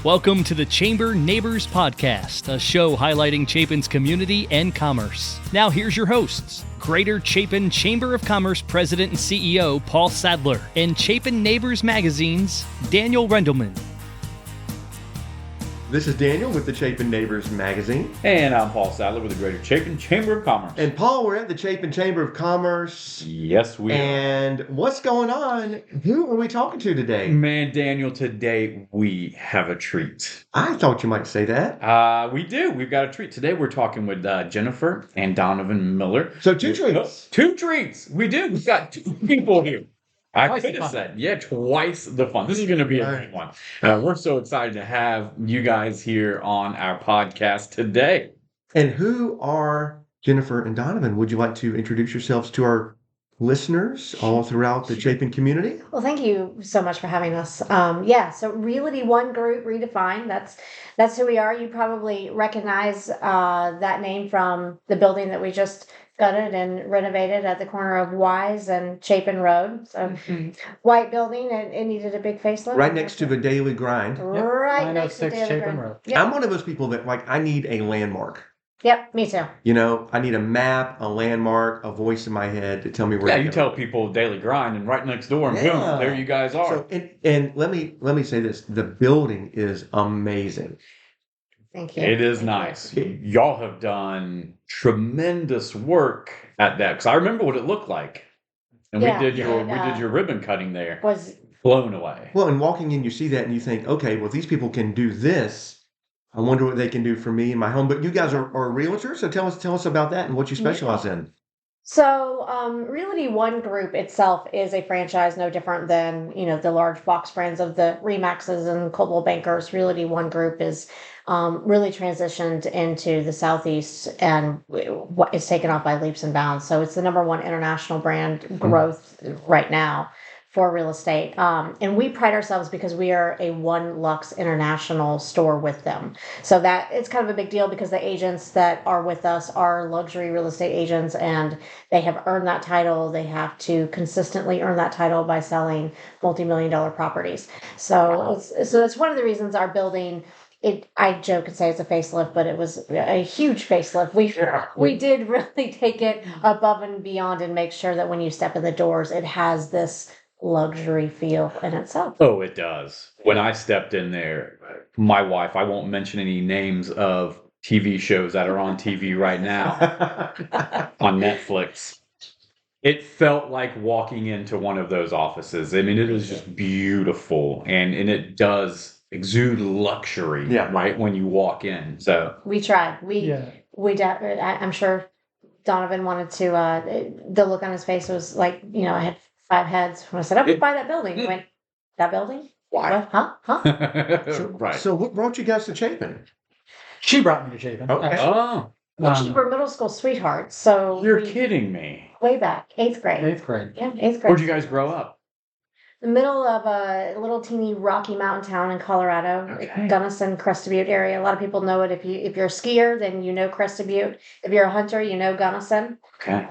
Welcome to the Chamber Neighbors Podcast, a show highlighting Chapin's community and commerce. Now here's your hosts, Greater Chapin Chamber of Commerce President and CEO Paul Sadler, and Chapin Neighbors Magazine's Daniel Rendelman. This is Daniel with the Chapin Neighbors Magazine. And I'm Paul Sadler with the Greater Chapin Chamber of Commerce. And Paul, we're at the Chapin Chamber of Commerce. Yes, we are. And what's going on? Who are we talking to today? Man, Daniel, today we have a treat. I thought you might say that. We do. We've got a treat. Today we're talking with Jenifer and Donavon Miller. So two treats. Two treats. We do. We've got two people here. I could have said, twice the fun. This is going to be a great one. We're so excited to have you guys here on our podcast today. And who are Jenifer and Donavon? Would you like to introduce yourselves to our listeners all throughout the Chapin community? Well, thank you so much for having us. So Realty ONE Group Redefined, that's who we are. You probably recognize that name from the building that we just gutted and renovated at the corner of Wise and Chapin Road. So white building, and it needed a big facelift. Right next to the Daily Grind. Right next to Daily Chapin Grind. Road. Yep. I'm one of those people that, I need a landmark. Yep, me too. You know, I need a map, a landmark, a voice in my head to tell me where to go. You tell people Daily Grind, and right next door, and boom, there you guys are. So, and let me say this: the building is amazing. Thank you. It is nice. Y'all have done tremendous work at that, because I remember what it looked like, and we did your ribbon cutting there. Was blown away. Well, and walking in, you see that, and you think, okay, well, if these people can do this, I wonder what they can do for me in my home. But you guys are realtors, so tell us about that and what you specialize in. So, Realty ONE Group itself is a franchise no different than, the large box brands of the Remaxes and Coldwell Bankers. Realty ONE Group is really transitioned into the Southeast and it's taken off by leaps and bounds. So it's the number one international brand growth right now for real estate. And we pride ourselves because we are a One LUXE International store with them. So that it's kind of a big deal because the agents that are with us are luxury real estate agents, and they have earned that title. They have to consistently earn that title by selling multi-million-dollar properties. So that's one of the reasons our building, I joke and say it's a facelift, but it was a huge facelift. We did really take it above and beyond and make sure that when you step in the doors, it has this luxury feel in itself. Oh, it does. When I stepped in there, my wife, I won't mention any names of TV shows that are on TV right now on Netflix. It felt like walking into one of those offices. I mean, it was just beautiful, and it does exude luxury, right, when you walk in. So we tried. I'm sure Donavon wanted to. The look on his face was like, I had 5 heads when I said, "I would buy that building." He went, "That building? Why? What? Huh?" Right. So what brought you guys to Chapin? She brought me to Chapin. Okay. Oh, Actually, we're middle school sweethearts. So you're kidding me. Way back, 8th grade. 8th grade. Yeah, 8th grade. Where'd you guys grow up? The middle of a little teeny Rocky Mountain town in Colorado, Okay. Gunnison, Crested Butte area. A lot of people know it. If you're a skier, then you know Crested Butte. If you're a hunter, you know Gunnison. Okay.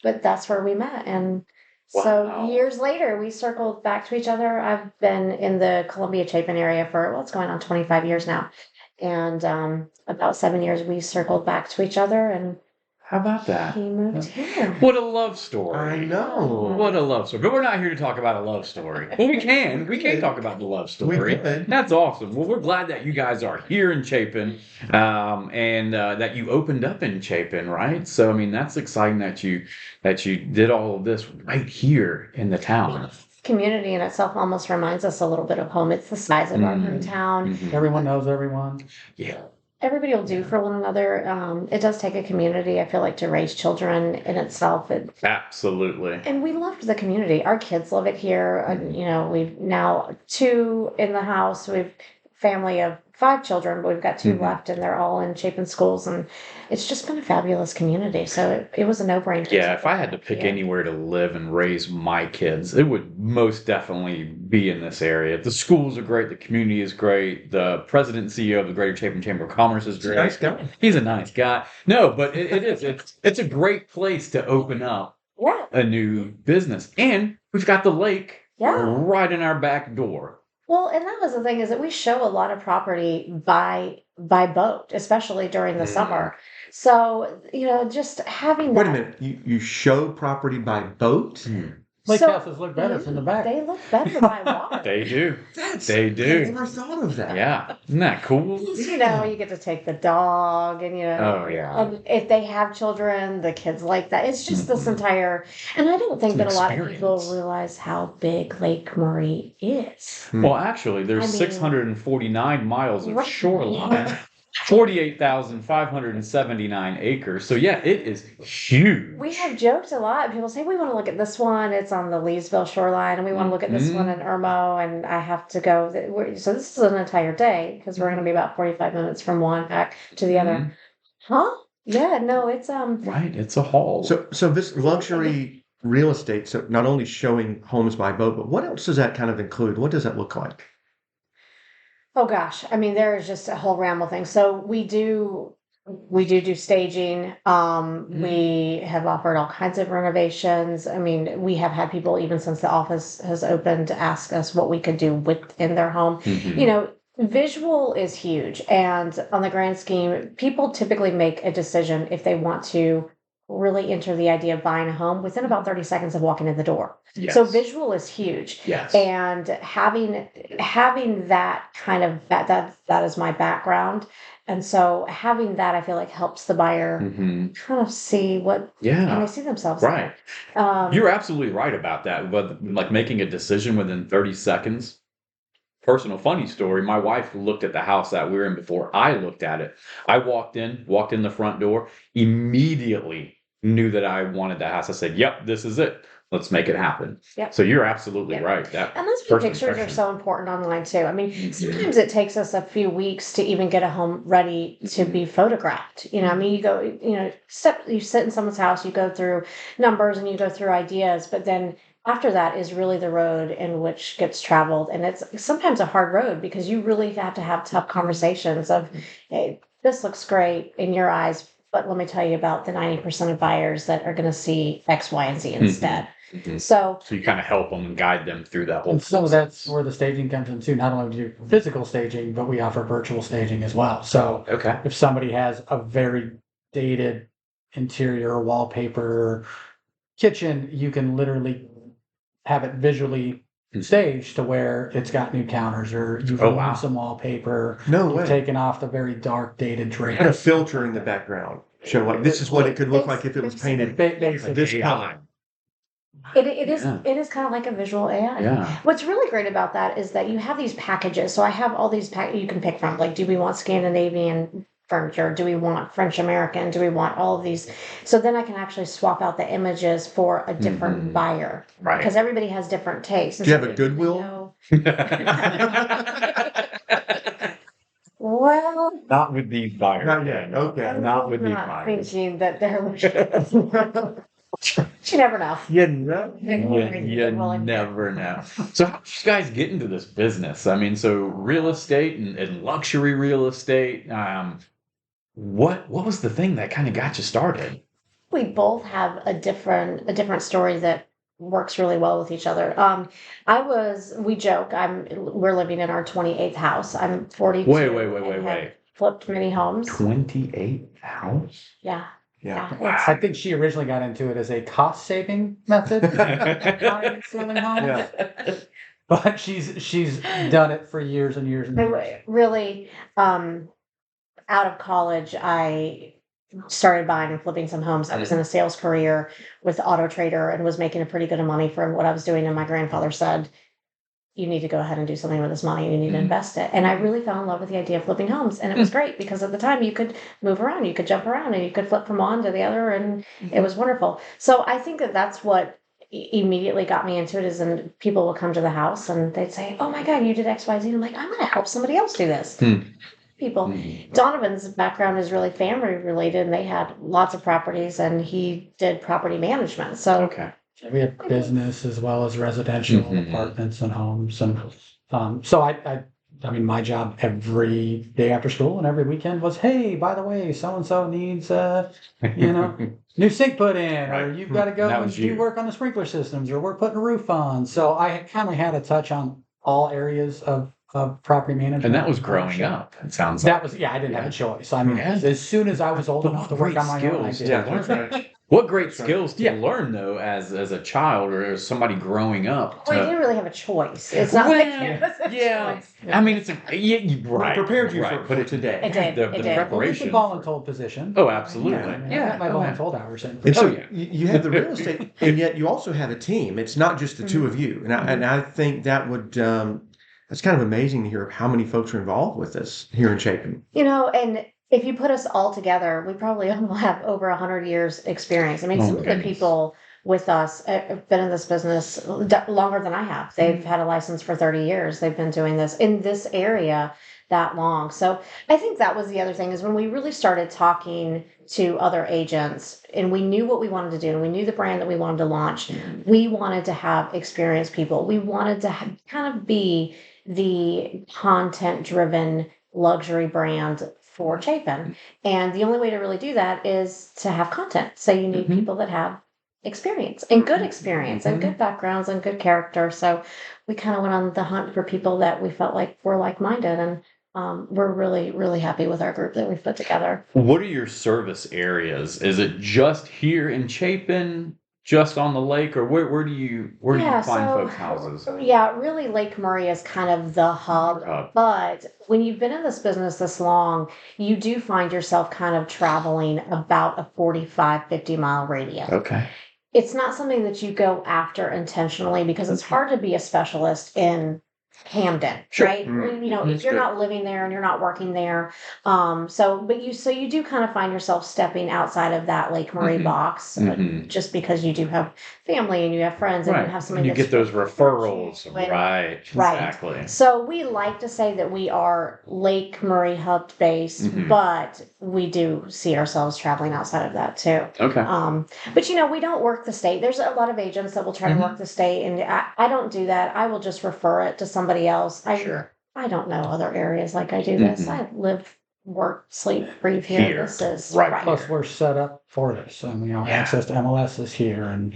But that's where we met, and Wow. so years later, we circled back to each other. I've been in the Columbia Chapin area for it's going on 25 years now, and about 7 years we circled back to each other, and How about that? he moved here. What a love story. I know. What a love story. But we're not here to talk about a love story. Well, we can. We can talk about the love story. We could. That's awesome. Well, we're glad that you guys are here in Chapin, and that you opened up in Chapin, right? So, I mean, that's exciting that you did all of this right here in the town. Community in itself almost reminds us a little bit of home. It's the size of our hometown. Mhm. Everyone knows everyone. Yeah. Everybody will do for one another. It does take a community, I feel like, to raise children in itself. Absolutely. And we loved the community. Our kids love it here. We've now 2 in the house. We've family of 5 children, but we've got 2 left, and they're all in Chapin schools, and it's just been a fabulous community. So it was a no-brainer. Yeah, if I had to pick anywhere to live and raise my kids, it would most definitely be in this area. The schools are great, the community is great, the president and CEO of the Greater Chapin Chamber of Commerce is great. Nice guy. He's a nice guy. No, but it is. It's a great place to open up a new business. And we've got the lake right in our back door. Well, and that was the thing is that we show a lot of property by boat, especially during the summer. So, just having Wait a that. minute. You show property by boat? Lake So, houses look better from the back. They look better by water. They do. I do. never thought of that. Yeah. Isn't that cool? You get to take the dog and, Oh, yeah. and if they have children, the kids like that. It's just this entire, and I don't think It's an that a lot of people experience. realize how big Lake Murray is. Well, actually, there's I mean- 649 miles of Right. shoreline, 48,579 acres. So yeah, it is huge. We have joked a lot. People say, we want to look at this one. It's on the Leesville shoreline. And we want to look at this one in Irmo. And I have to go. So this is an entire day because we're going to be about 45 minutes from one back to the other. Huh? Yeah, no, it's Right, it's a haul. So this luxury real estate, so not only showing homes by boat, but what else does that kind of include? What does that look like? oh gosh. I mean, there is just a whole ramble thing. So we do staging. We have offered all kinds of renovations. I mean, we have had people even since the office has opened to ask us what we could do within their home. Visual is huge. And on the grand scheme, people typically make a decision if they want to really enter the idea of buying a home within about 30 seconds of walking in the door. Yes. So visual is huge. Yes. And having that kind of that is my background. And so having that I feel like helps the buyer kind of see what can they see themselves Right. there. You're absolutely right about that. But like making a decision within 30 seconds. Personal funny story. My wife looked at the house that we were in before I looked at it. I walked in the front door, immediately knew that I wanted that house. I said, yep, this is it. Let's make it happen. Yep. So you're absolutely Yep. right. And those pictures are so important online too. I mean, sometimes it takes us a few weeks to even get a home ready to be photographed. I mean, you go, you sit in someone's house, you go through numbers and you go through ideas, but then after that is really the road in which gets traveled. And it's sometimes a hard road because you really have to have tough conversations of, hey, this looks great in your eyes, but let me tell you about the 90% of buyers that are going to see X, Y, and Z instead. So you kind of help them and guide them through that whole And so process. that's where the staging comes in too. Not only do we do physical staging, but we offer virtual staging as well. So Okay. if somebody has a very dated interior wallpaper kitchen, you can literally have it visually staged to where it's got new counters or you've removed some wallpaper. No You've way. taken off the very dark dated drapes. And a filter in the background. Show like this is what it could look like if it was painted Basically, this color. it is kind of like a visual AI. Yeah. What's really great about that is that you have these packages. So I have all these you can pick from. Like, do we want Scandinavian furniture? Do we want French American? Do we want all of these? So then I can actually swap out the images for a different buyer. Right. Because everybody has different tastes. Do you have a Goodwill? Well, Not with these buyers. Not yet. Okay. Not with these not buyers. thinking that they're. You never know. You never know. So how did you guys get into this business? I mean, so real estate and luxury real estate. What was the thing that kind of got you started? We both have a different story that works really well with each other. We joke, we're living in our 28th house. I'm 42. Wait. and have flipped many homes. 28 house? Yeah. Yeah. I think she originally got into it as a cost saving method. Buying, selling homes. Yeah. But she's done it for years and years and years. Really, out of college, I started buying and flipping some homes. I was in a sales career with Auto Trader and was making a pretty good money for what I was doing. And my grandfather said, you need to go ahead and do something with this money. You need to invest it. And I really fell in love with the idea of flipping homes. And it was great because at the time you could move around, you could jump around, and you could flip from one to the other. And it was wonderful. So I think that that's what immediately got me into it is, and people will come to the house and they'd say, oh my God, you did X, Y, Z. I'm like, I'm going to help somebody else do this. People. Donovan's background is really family related, and they had lots of properties, and he did property management. So Okay. We have business as well as residential apartments and homes, and so I mean, my job every day after school and every weekend was, hey, by the way, so and so needs new sink put in, or you've got to go That and was do you. work on the sprinkler systems, or we're putting a roof on. So I kind of had a touch on all areas of property management. And that was growing up, it sounds That like. was, I didn't have a choice. I mean, as soon as I was old enough to work on my own, I did. Yeah, that's right. What great skills to Yeah. learn, though, as a child or as somebody growing up. Well, you didn't really have a choice. It's not like it was a Yeah. choice. I mean, it's right. Prepared you right, for but it today. It did. The It did. Well, it's a preparation. voluntold position. Oh, absolutely. I mean, Yeah. I got my voluntold hours in. And so yeah. you have the real estate, and yet you also have a team. It's not just the two of you. And I think that would that's kind of amazing to hear how many folks are involved with this here in Chapin. And if you put us all together, we probably all have over 100 years experience. I mean, Oh, some of the goodness. people with us have been in this business longer than I have. They've had a license for 30 years. They've been doing this in this area that long. So I think that was the other thing is when we really started talking to other agents and we knew what we wanted to do and we knew the brand that we wanted to launch, we wanted to have experienced people. We wanted to kind of be the content-driven luxury brand for Chapin. And the only way to really do that is to have content. So you need people that have experience and good experience and good backgrounds and good character. So we kind of went on the hunt for people that we felt like were like-minded. And we're really, really happy with our group that we've put together. What are your service areas? Is it just here in Chapin, just on the lake, or where do you find folks' houses? Yeah, really Lake Murray is kind of the hub. But when you've been in this business this long, you do find yourself kind of traveling about a 45, 50-mile radius. Okay. It's not something that you go after intentionally because it's hard to be a specialist in Camden, Sure. right? If you're not living there and you're not working there. So you do kind of find yourself stepping outside of that Lake Murray box just because you do have family and you have friends and you have somebody you get those referrals. Right. Exactly. So we like to say that we are Lake Murray hub based, but we do see ourselves traveling outside of that too. Okay. But we don't work the state. There's a lot of agents that will try to work the state, and I don't do that. I will just refer it to somebody else. I don't know other areas like I do this. I live, work, sleep, breathe here. This is right. Plus, we're set up for this. And, access to MLS is here. And,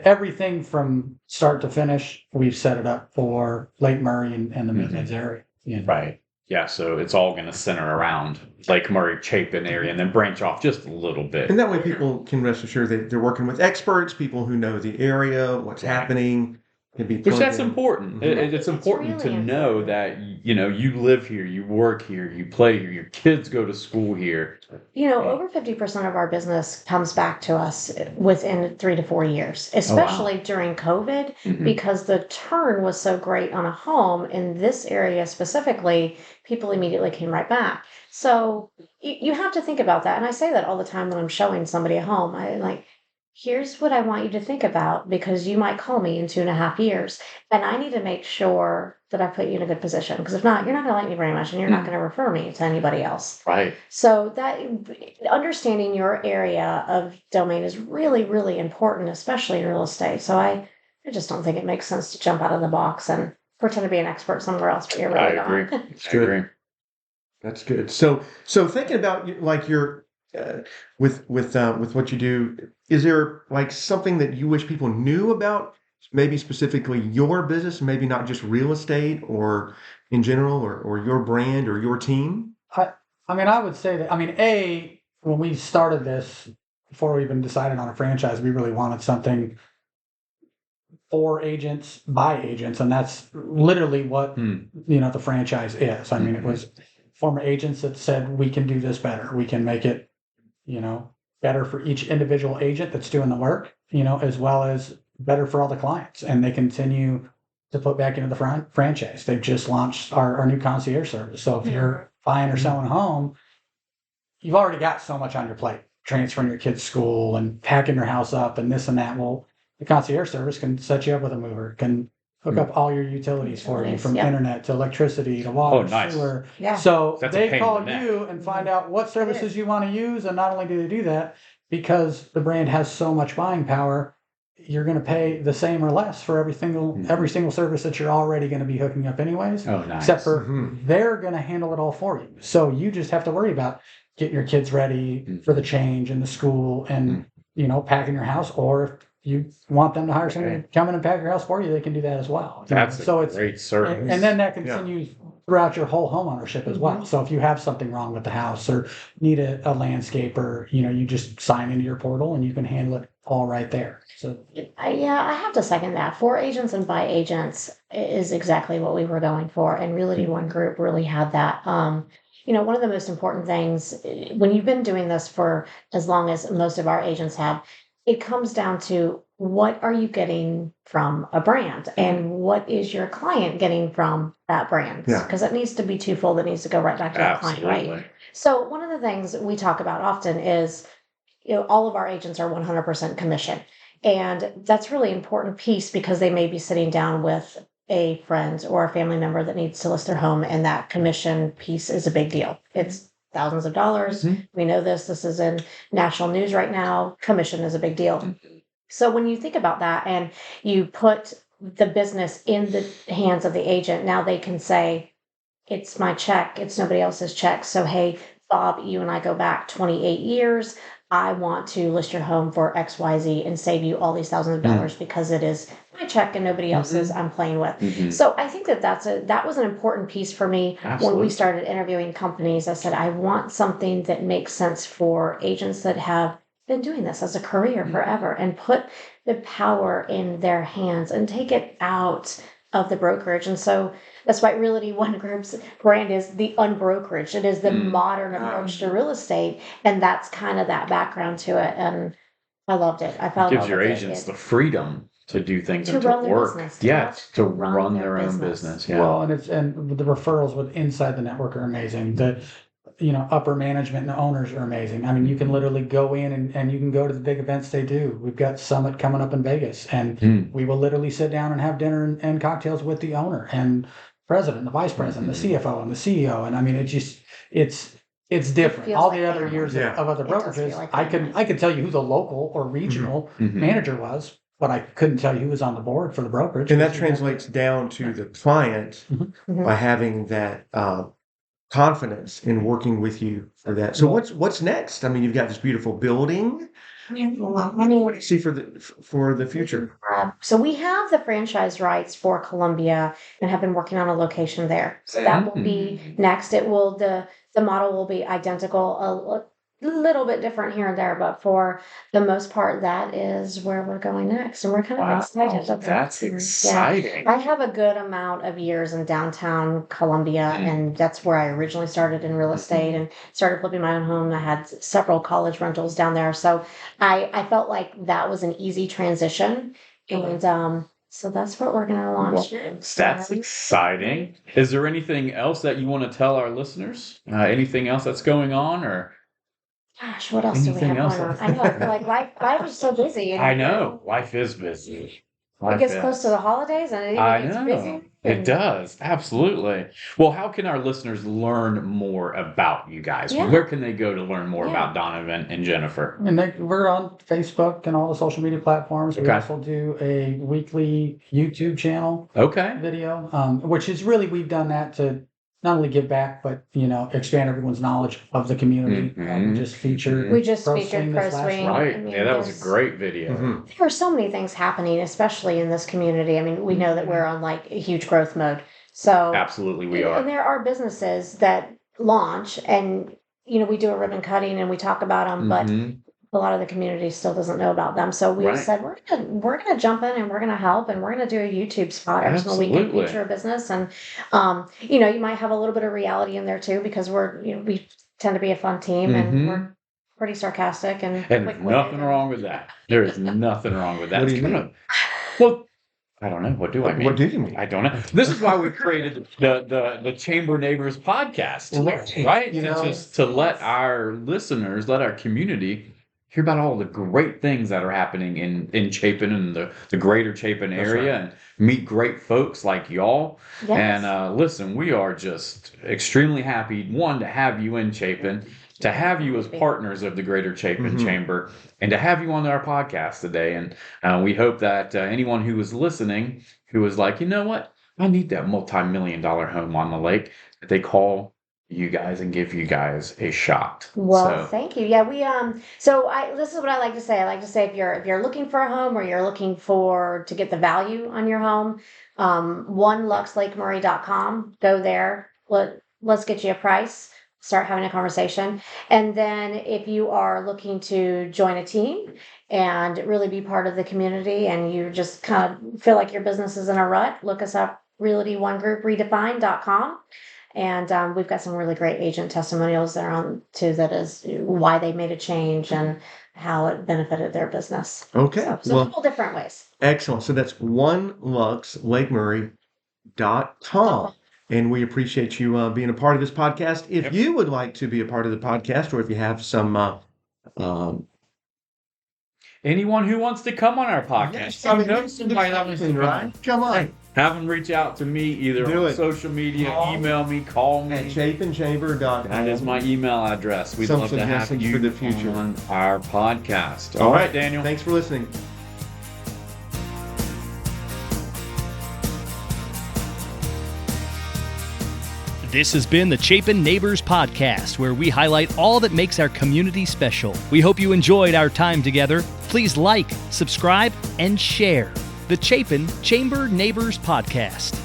everything from start to finish, we've set it up for Lake Murray and the Midlands area. Right. Yeah, so it's all going to center around Lake Murray, Chapin area, and then branch off just a little bit. And that way people can rest assured that they're working with experts, people who know the area, what's happening. Which that's important. It's important really to know that, you live here, you work here, you play here, your kids go to school here. Over 50% of our business comes back to us within 3 to 4 years, especially during COVID, because the turn was so great on a home in this area specifically, people immediately came right back. So you have to think about that. And I say that all the time when I'm showing somebody a home. I'm like, here's what I want you to think about because you might call me in 2.5 years. And I need to make sure that I put you in a good position. Because if not, you're not going to like me very much and you're not going to refer me to anybody else. Right. So that understanding your area of domain is really, really important, especially in real estate. So I just don't think it makes sense to jump out of the box and pretend to be an expert somewhere else, but you're really not. I agree. That's good. So thinking about like your with what you do, is there like something that you wish people knew about maybe specifically your business, maybe not just real estate or in general or your brand or your team? I would say that, when we started this, before we even decided on a franchise, we really wanted something for agents, by agents, and that's literally what, the franchise is. It was former agents that said, we can do this better. We can make it, better for each individual agent that's doing the work, as well as better for all the clients. And they continue to put back into the franchise. They've just launched our new concierge service. So if you're buying or selling a home, you've already got so much on your plate, transferring your kids' school and packing your house up and this and that. Well, the concierge service can set you up with a mover, can hook up all your utilities for you, from internet to electricity to water, sewer. Yeah. So That's a they pain call in the neck. you and find out what services you want to use. And not only do they do that, because the brand has so much buying power, you're going to pay the same or less for every single service that you're already going to be hooking up anyways. Oh, nice. Except for they're going to handle it all for you. So you just have to worry about getting your kids ready for the change in the school and, packing your house. Or if you want them to hire somebody to come in and pack your house for you, they can do that as well. That's so a great service. and then that continues throughout your whole home ownership as well. So if you have something wrong with the house or need a landscaper, you just sign into your portal and you can handle it all right there. So I have to second that. For agents and by agents is exactly what we were going for, and Realty One Group really had that. One of the most important things when you've been doing this for as long as most of our agents have, it comes down to what are you getting from a brand and what is your client getting from that brand? Because it needs to be twofold. It needs to go right back to the client, right? So one of the things we talk about often is, all of our agents are 100% commission. And that's really important piece because they may be sitting down with a friend or a family member that needs to list their home, and that commission piece is a big deal. It's thousands of dollars. We know this is in national news right now. Commission is a big deal. So when you think about that and you put the business in the hands of the agent, now they can say, it's my check, it's nobody else's check. So, hey, Bob, you and I go back 28 years. I want to list your home for XYZ and save you all these thousands of dollars because it is my check and nobody else's I'm playing with. So I think that was an important piece for me when we started interviewing companies. I said, I want something that makes sense for agents that have been doing this as a career forever and put the power in their hands and take it out of the brokerage. And so that's why Realty One Group's brand is the unbrokerage. It is the modern approach to real estate. And that's kind of that background to it. And I loved it. I felt it gives your agents the freedom to do things to and to run their work. business, To run their own business. Yeah. Well, and the referrals with inside the network are amazing. The upper management and owners are amazing. I mean, you can literally go in and you can go to the big events they do. We've got Summit coming up in Vegas, and we will literally sit down and have dinner and cocktails with the owner and president, the vice president, the CFO, and the CEO. And I mean, it's different. All the other years of other brokerages, I could tell you who the local or regional manager was, but I couldn't tell you who was on the board for the brokerage. And that translates down to the client by having that confidence in working with you for that. So what's next? I mean, you've got this beautiful building. What do you see for the future? So we have the franchise rights for Columbia and have been working on a location there. So that will be next. The model will be identical, a little bit different here and there, but for the most part, that is where we're going next. And we're kind of excited. That's exciting. Yeah. I have a good amount of years in downtown Columbia, and that's where I originally started in real estate and started flipping my own home. I had several college rentals down there. So I felt like that was an easy transition. And so that's what we're going to launch. That's exciting. Is there anything else that you want to tell our listeners? Anything else that's going on, or? Gosh, what else do we have going on? I know, I feel like life is so busy. I know, life is busy. It gets close to the holidays and it even gets busy. It does, absolutely. Well, how can our listeners learn more about you guys? Where can they go to learn more about Donavon and Jenifer? And we're on Facebook and all the social media platforms. We also do a weekly YouTube channel video, which is really, we've done that to not only give back, but expand everyone's knowledge of the community. We just featured Pro Swing. Right. That was a great video. There are so many things happening, especially in this community. I mean, we know that we're on like a huge growth mode. So absolutely we are. And there are businesses that launch and we do a ribbon cutting and we talk about them, but a lot of the community still doesn't know about them. So we said we're gonna jump in and we're gonna help and we're gonna do a YouTube spot every single week and feature a business. And you might have a little bit of reality in there too, because we tend to be a fun team and we're pretty sarcastic and nothing wrong with that. There is nothing wrong with that. What do you mean? Well, I don't know. What do I mean? What do you mean? I don't know. This is why we created the Chamber Neighbors podcast, right? Just to let our listeners, let our community hear about all the great things that are happening in Chapin and the greater Chapin area and meet great folks like y'all. Yes. And listen, we are just extremely happy, one, to have you in Chapin, to have you as partners of the Greater Chapin Chamber, and to have you on our podcast today. And we hope that anyone who is listening, who is like, you know what, I need that multi-million-dollar home on the lake, that they call you guys and give you guys a shot. Well, So, thank you. Yeah, we so I this is what I like to say. I like to say if you're looking for a home or you're looking to get the value on your home, OneLuxeLakeMurray.com. Go there. Let's get you a price. Start having a conversation. And then if you are looking to join a team and really be part of the community and you just kind of feel like your business is in a rut, look us up, Realty ONE Group Redefined.com. And we've got some really great agent testimonials there on too. That is why they made a change and how it benefited their business. Okay. So a couple different ways. Excellent. So that's OneLuxeLakeMurray.com. And we appreciate you being a part of this podcast. If you would like to be a part of the podcast, or if you have some anyone who wants to come on our podcast, I mean, somebody that was right? Come on. Have them reach out to me either on social media, email me, call me. At chapandchamber.com. That is my email address. We'd Some love to have suggestions you for the future. on our podcast. All right, Daniel. Thanks for listening. This has been the Chapin Neighbors Podcast, where we highlight all that makes our community special. We hope you enjoyed our time together. Please like, subscribe, and share the Chapin Chamber Neighbors Podcast.